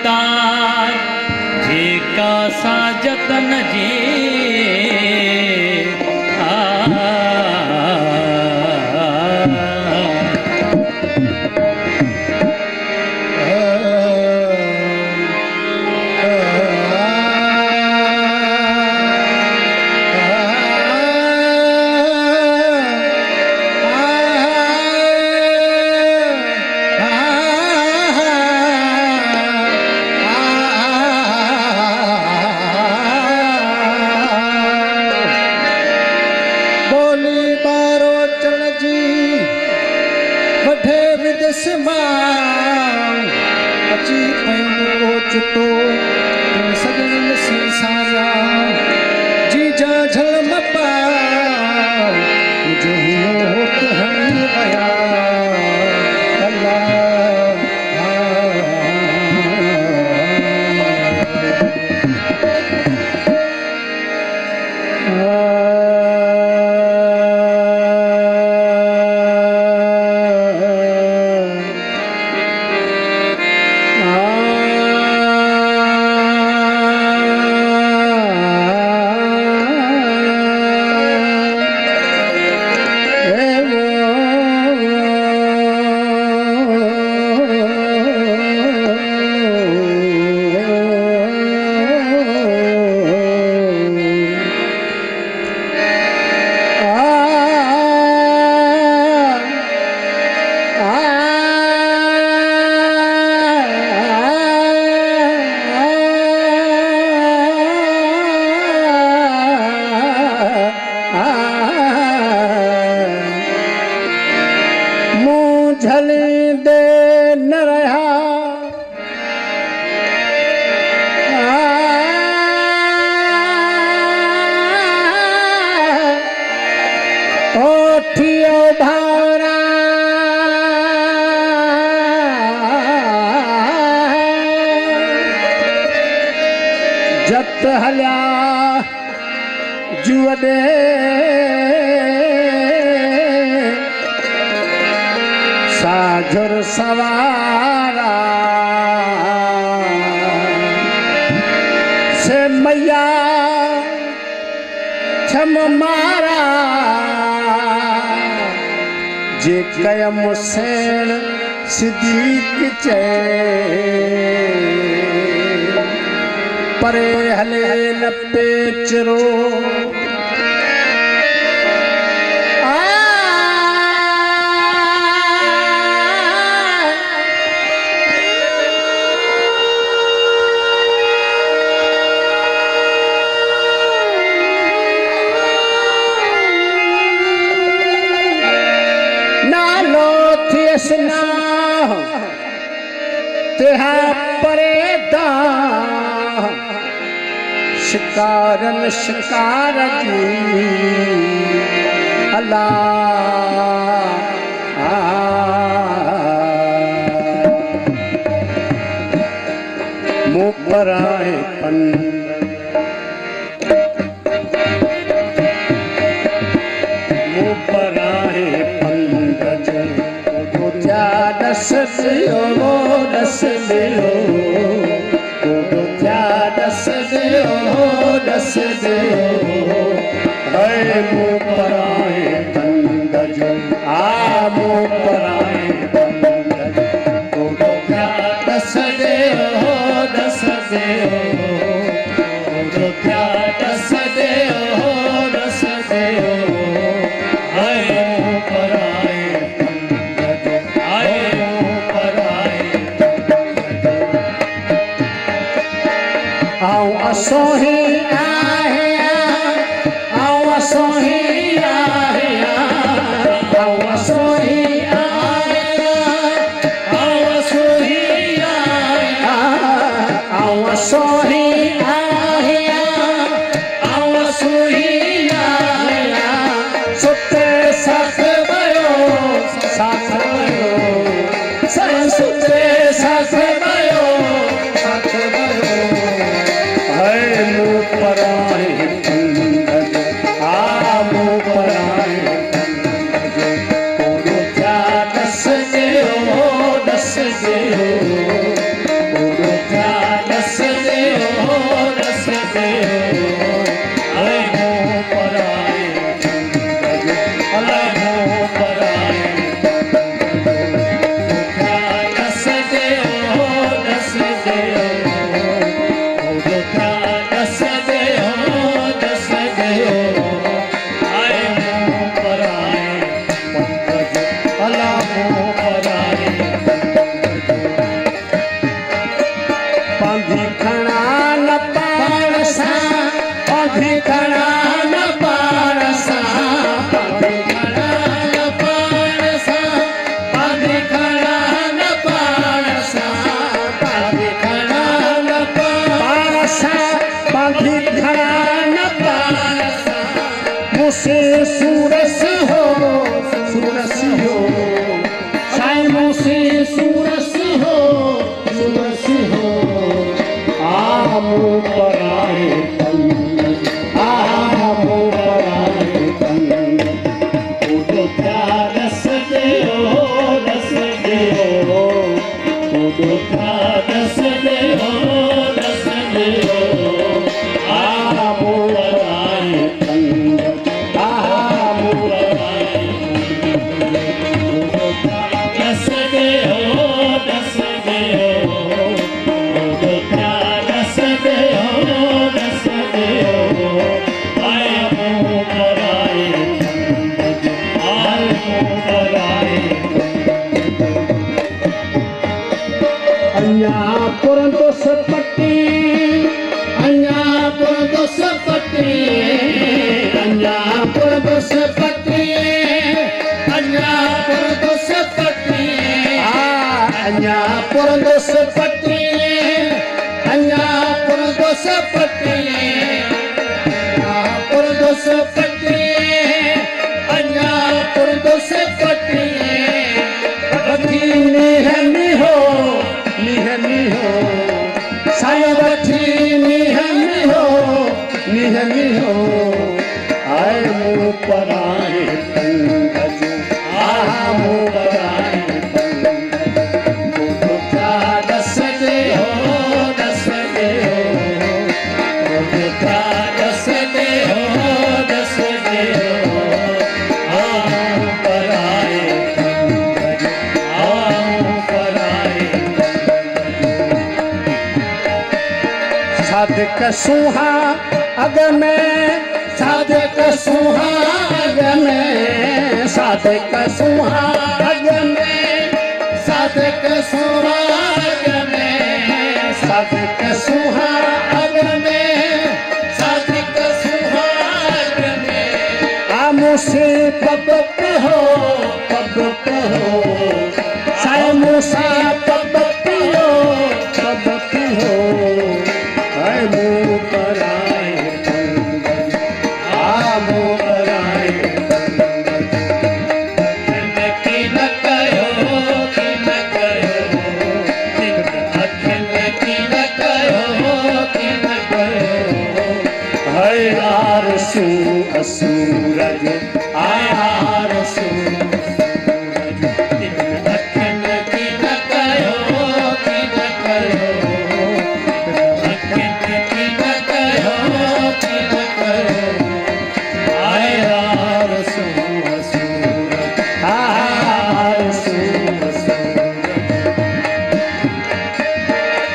तार जे का सा जतन जे जत हल्या जुअदे साझुर सवारा से मैया छम मारा जे कयम हुसैन सिद्दीक चे परे हले न पेचरो नालो थियसना तेहा परे दा शिकारन शिकार की अल्लाह मुँह पर आए पन मुँह पर आए पंकज तो क्या दस दियो दस दियो दस दियो है मुँह पर आए पंकज मुँह पर आए पंकज तो क्या दस दियो दस दियो तो क्या दस दियो दस दियो है मुँह पर आए पंकज मुँह पर आए आओ असोही दस पराए पंकज आमो पराए पंकज तो क्या रस देओ रस देओ तो क्या रस देओ रस देओ आमो पराए पंकज आमो पराए रस देओ रस देओ तो क्या रस देओ रस देओ आमो पराए Anyapur dos patti, anyapur dos patti, anyapur dos patti, anyapur dos patti, anyapur dos patti, anyapur dos patti, anyapur dos patti, anyapur dos patti. निहनी हो सायवती निहनी हो आए मुँह पराए पंकज आमो पराए पंकज तो क्या रस देओ रस देओ तो क्या रस देओ रस देओ आमो पराए पंकज आमो पराए साधक सुहा अग में साधक सुहा अग में साधक सुहा अग में साधक सुहा अग में साधक सुहा अग में साधक सुहा अग में आमुसे पबत हो सायमुसा पबत हो आमो पराए पंकज आमो पराए पंकज की न कहो की न कहो अखिल की न कहो की न कहो है आरसू असूरज आरसू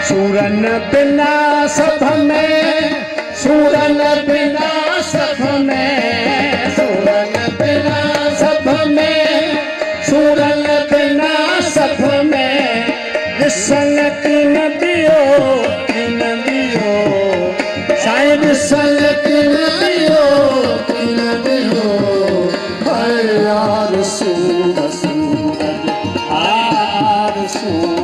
सूरन बिना सभ में सूरन बिना सभ में सूरन बिना सभ में सूरन बिना सभ में विसल किन दियो साईं विसल किन दियो है आरसू असूरज आरसू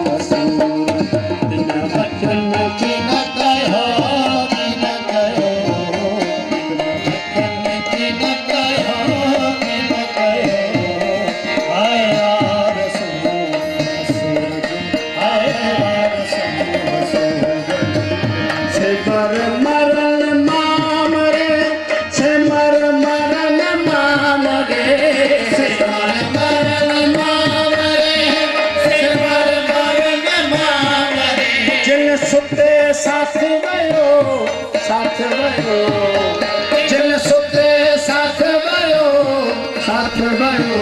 साथ भयो जिन सुते साथ भयो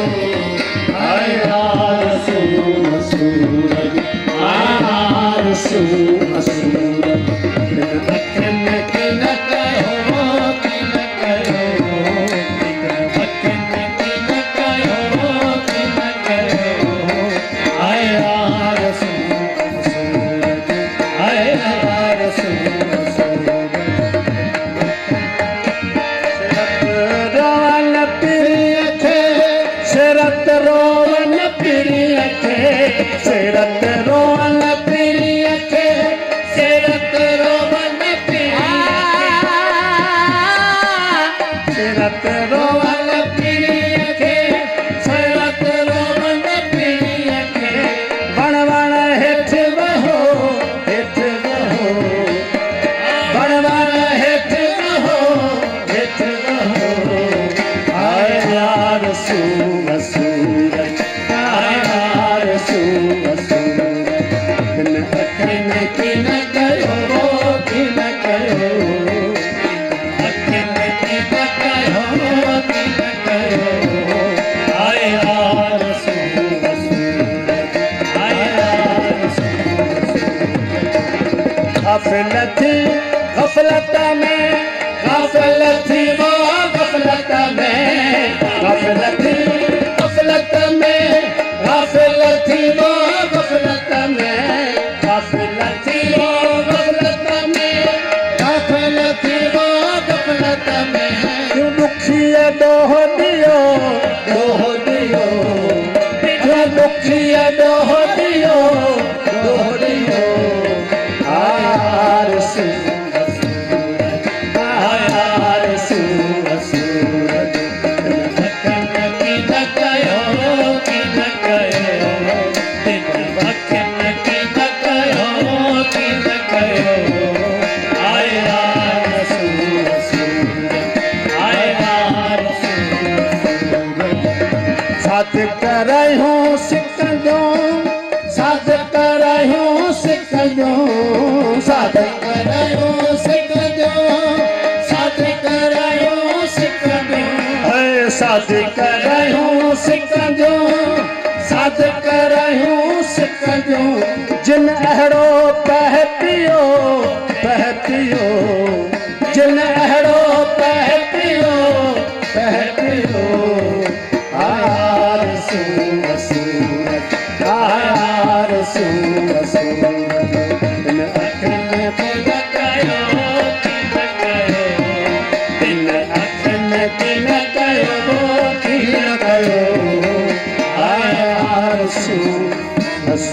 आए आरसू असूरज आरसू असूरज अखिन की न कहो की न कहो अखिन की न कहो की न कहो आए आरसू असूरज आए आरसू गाफिल थी गफलत में, गाफिल थी वो गफलत में, गाफिल थी गफलत में, गाफिल थी वो गफलत में, गाफिल थी वो गफलत में, गाफिल थी वो गफलत में। क्यों दुखिया दोह दियो, दोह दियो, क्यों दुखिया दोह दियो, दोह दियो। आया सूरज, आया सूरज, भखन की न कयो, की न कयो, दिन भखन की न कयो, की न कयो। आया साथ करहूं सिकंजो, साथ करहूं सिकंजो, साथ करहूं सिकंजो, साथ करहूं सिकंजो, साथ करहूं सिकंजो, साथ करहूं सिकंजो। जिन अहड़ो पह पियो, पह पियो, जिन अहड़ो पह पियो, पह पियो। आया सूरज, आया सूरज, इन अखिन की न कयो, की न कयो, इन अखिन की न कयो, की न कयो। आया सूरज।